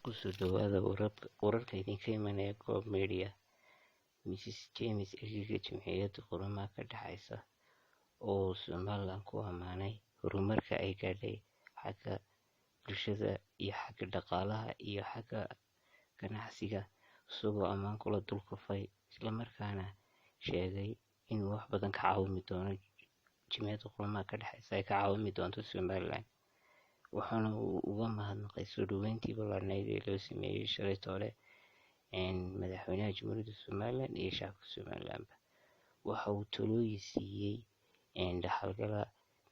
kusoo dhawaada wararka idinka imanaya Goob Media. Mrs James ergeyga Jamciyadda Quruumaha ka dhexeysa oo Somaliland ku ammaanay horumarka ay gaadhay xagga bulshada iyo xagga dhaqaalaha iyo xagga ganacsiga, isagoo ammaan kula dul kufay isla markaana sheegay inuu wax badan ka caawimi doono Jamciyadda Quruumaha ka dhexeysa ay ka caawimi doonto Somaliland. waxaana uu uga mahadnaqay soo dhaweyntii ballaarneyd ee loo sameeyey shalay toole madaxweynaha Jamhuuriyadda Somaliland iyo shacabka Somaliland. waxa uu talooyin siiyey dhaxalgala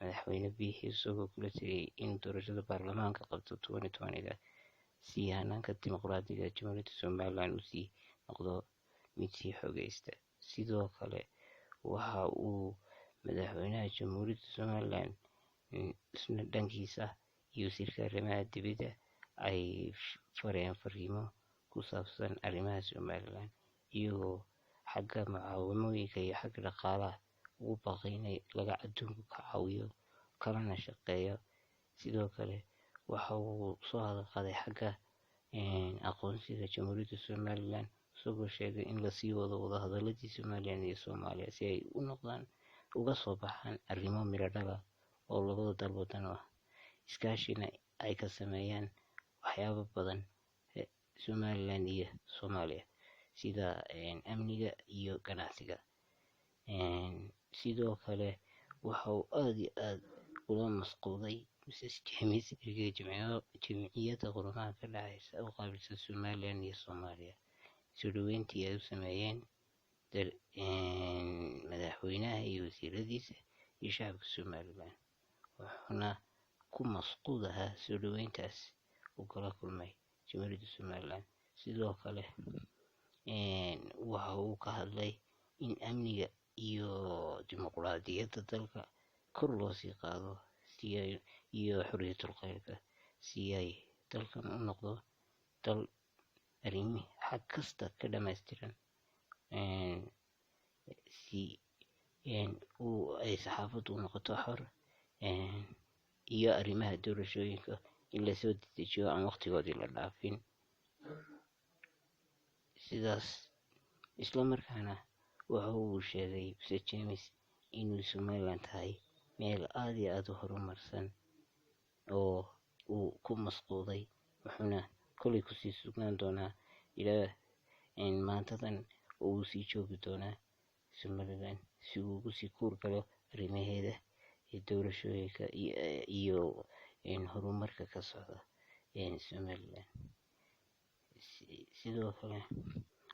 madaxweyne Biixi, isagoo kula taliyay in doorashada baarlamaanka qabto 2020 si hanaanka dimuqraadiga Jamhuuriyadda Somaliland uu sii noqdo mid sii xoogeysta. sidoo kale waxa uu madaxweynaha Jamhuuriyadda Somaliland isna dhankiisa iyo wasiirka arrimaha dibadda ay fareen fariimo ku saabsan arrimaha Somaliland, iyagoo xagga mucaawimooyinka iyo xagga dhaqaalaha ugu baaqay in laga adduunka ka caawiyo kalana shaqeeyo. sidoo kale waxa uu soo hadal qaaday xagga aqoonsiga Jamhuuriyadda Somaliland, isagoo sheegay in lasii wado wadahadaladii Somaliland iyo Soomaaliya si ay uga soo baxaan arrimo miro dhala oo labada dalbadan ah iskaashina ay ka sameeyaan waxyaabo badan Somaliland iyo Soomaaliya sida amniga iyo ganacsiga. sidoo kale waxa uu aad iyo aad ula masquuday Mrs James ergeyga Jamciyadda Quruumaha ka dhexeysa oo qaabilsan Somaliland iyo Soomaaliya soo dhaweyntii ay u sameeyeen madaxweynaha iyo wasiiradiisa iyo shacabka Somaliland, wuxuuna ku masquudahaa soo dhaweyntaas uu kala kulmay Jamhuuriyadda Somaliland. sidoo kale waxa uu ka hadlay in amniga iyo dimuqraadiyadda dalka kor loo sii qaado iyo xorriyatul qowlka si ay dalkan u noqdo dal arrimi xag kasta ka dhammaystiran, si ay saxaafaddu u noqoto xor, iyo arrimaha doorashooyinka in lasoo dedejiyo aan waqtigoodii la dhaafin. sidaas isla markaana waxa uu sheegay Mr James inuu Somaliland tahay meel aad iyo aad u horumarsan oo uu ku masquuday, wuxuuna kolay kusii sugnaan doonaa ilaa maantadan oo uu sii joogi doonaa Somaliland si uu ugu sii kuur galo arrimaheeda iyo doorashooyinka iyo horumarka ka socda Somaliland. sidoo kale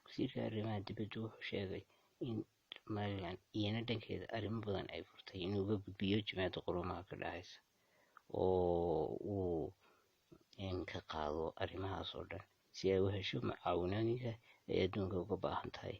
wasiirka arrimaha dibadda wuxuu sheegay in Somaliland iyana dhankeeda arrimo badan ay furtay inuu uga gudbiyo Jamciyadda Quruumaha ka dhexeysa oo uu ka qaado arrimahaas oo dhan si ay u hesho mucaawinooyinka ay adduunka uga baahan tahay.